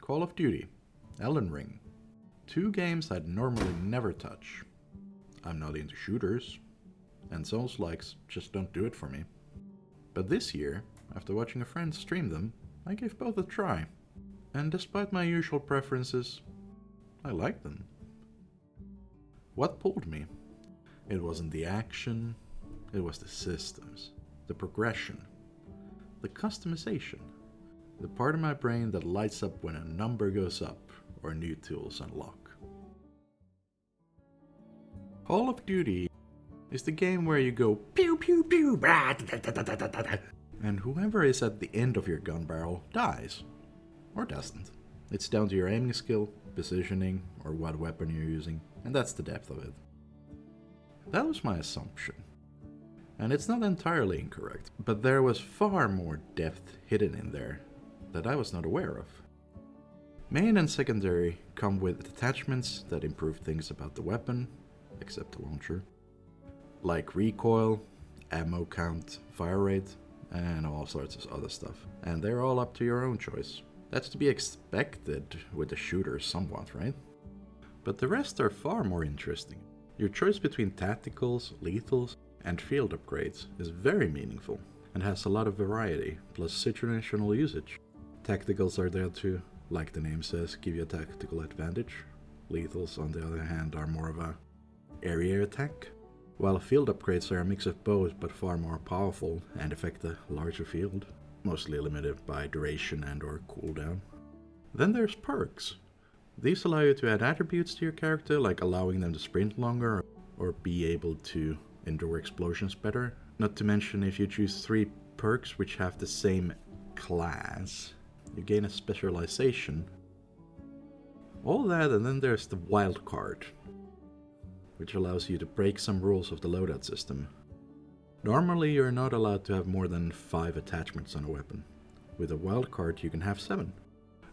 Call of Duty, Elden Ring. Two games I'd normally never touch. I'm not into shooters, and Souls-likes just don't do it for me. But this year, after watching a friend stream them, I gave both a try. And despite my usual preferences, I liked them. What pulled me? It wasn't the action, it was the systems, the progression, the customization, the part of my brain that lights up when a number goes up or new tools unlock. Call of Duty is the game where you go pew pew pew, and whoever is at the end of your gun barrel dies. Or doesn't. It's down to your aiming skill, positioning, or what weapon you're using, and that's the depth of it. That was my assumption. And it's not entirely incorrect, but there was far more depth hidden in there that I was not aware of. Main and secondary come with attachments that improve things about the weapon, except the launcher, like recoil, ammo count, fire rate, and all sorts of other stuff. And they're all up to your own choice. That's to be expected with a shooter somewhat, right? But the rest are far more interesting. Your choice between tacticals, lethals, and field upgrades is very meaningful and has a lot of variety, plus situational usage. Tacticals are there to, like the name says, give you a tactical advantage. Lethals, on the other hand, are more of a area attack, while field upgrades are a mix of both but far more powerful and affect a larger field, mostly limited by duration and or cooldown. Then there's perks. These allow you to add attributes to your character, like allowing them to sprint longer or be able to endure explosions better. Not to mention, if you choose 3 perks which have the same class, you gain a specialization. All that, and then there's the wild card, which allows you to break some rules of the loadout system. Normally you're not allowed to have more than 5 attachments on a weapon. With a wild card you can have 7.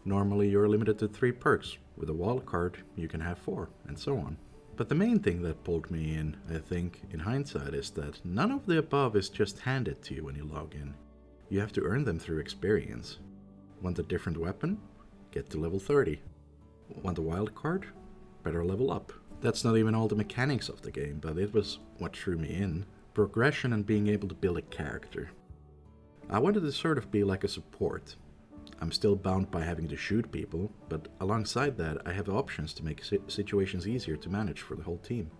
Normally you're limited to 3 perks. With a wild card you can have 4, and so on. But the main thing that pulled me in, I think, in hindsight, is that none of the above is just handed to you when you log in. You have to earn them through experience. Want a different weapon? Get to level 30. Want a wild card? Better level up. That's not even all the mechanics of the game, but it was what drew me in. Progression and being able to build a character. I wanted to sort of be like a support. I'm still bound by having to shoot people, but alongside that I have options to make situations easier to manage for the whole team.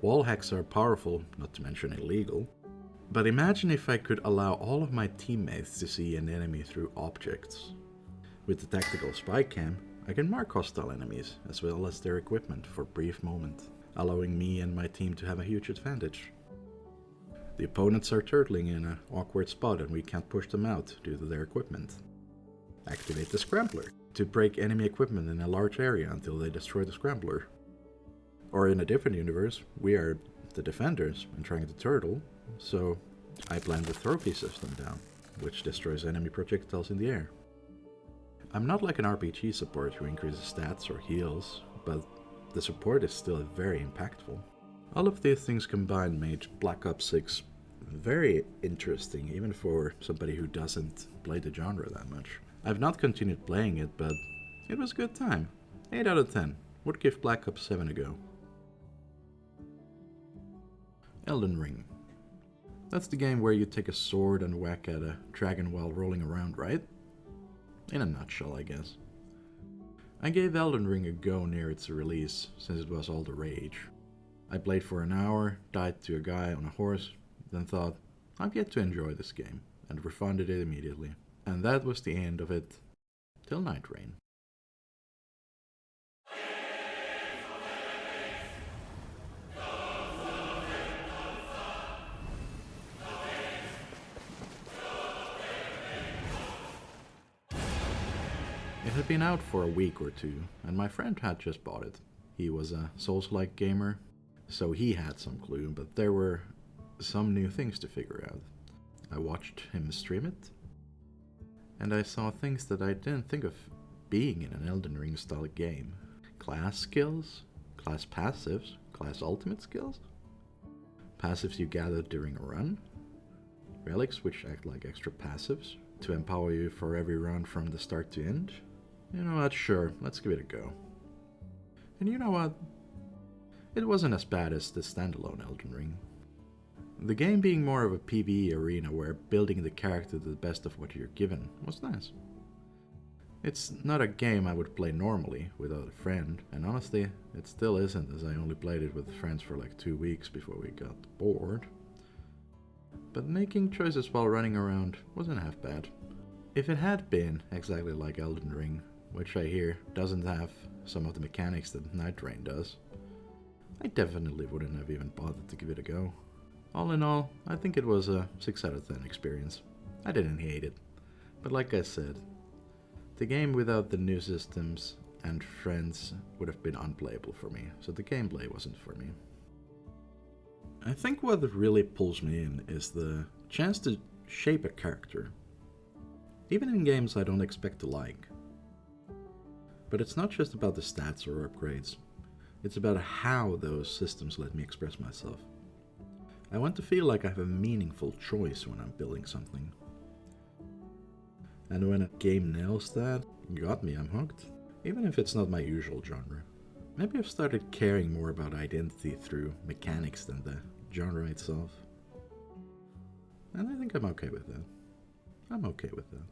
Wall hacks are powerful, not to mention illegal, but imagine if I could allow all of my teammates to see an enemy through objects. With the tactical spy cam, I can mark hostile enemies as well as their equipment for a brief moment, allowing me and my team to have a huge advantage. The opponents are turtling in an awkward spot and we can't push them out due to their equipment. Activate the Scrambler to break enemy equipment in a large area until they destroy the Scrambler. Or in a different universe, we are the defenders and trying to turtle, so I plant the trophy system down, which destroys enemy projectiles in the air. I'm not like an RPG support who increases stats or heals, but the support is still very impactful. All of these things combined made Black Ops 6 very interesting, even for somebody who doesn't play the genre that much. I've not continued playing it, but it was a good time. 8 out of 10. Would give Black Ops 7 a go. Elden Ring. That's the game where you take a sword and whack at a dragon while rolling around, right? In a nutshell, I guess. I gave Elden Ring a go near its release, since it was all the rage. I played for an hour, died to a guy on a horse, then thought, I've yet to enjoy this game, and refunded it immediately. And that was the end of it, till Night Rain. It had been out for a week or two, and my friend had just bought it. He was a Souls-like gamer, so he had some clue, but there were some new things to figure out. I watched him stream it, and I saw things that I didn't think of being in an Elden Ring style game. Class skills, class passives, class ultimate skills, passives you gather during a run, relics which act like extra passives to empower you for every run from the start to end. You know what, sure, let's give it a go. And you know what? It wasn't as bad as the standalone Elden Ring. The game being more of a PvE arena where building the character to the best of what you're given was nice. It's not a game I would play normally without a friend, and honestly, it still isn't, as I only played it with friends for like 2 weeks before we got bored. But making choices while running around wasn't half bad. If it had been exactly like Elden Ring, which I hear doesn't have some of the mechanics that Night Rain does, I definitely wouldn't have even bothered to give it a go. All in all, I think it was a 6 out of 10 experience. I didn't hate it, but like I said, the game without the new systems and friends would have been unplayable for me, so the gameplay wasn't for me. I think what really pulls me in is the chance to shape a character, even in games I don't expect to like. But it's not just about the stats or upgrades, it's about how those systems let me express myself. I want to feel like I have a meaningful choice when I'm building something. And when a game nails that, got me, I'm hooked. Even if it's not my usual genre. Maybe I've started caring more about identity through mechanics than the genre itself. And I think I'm okay with that. I'm okay with that.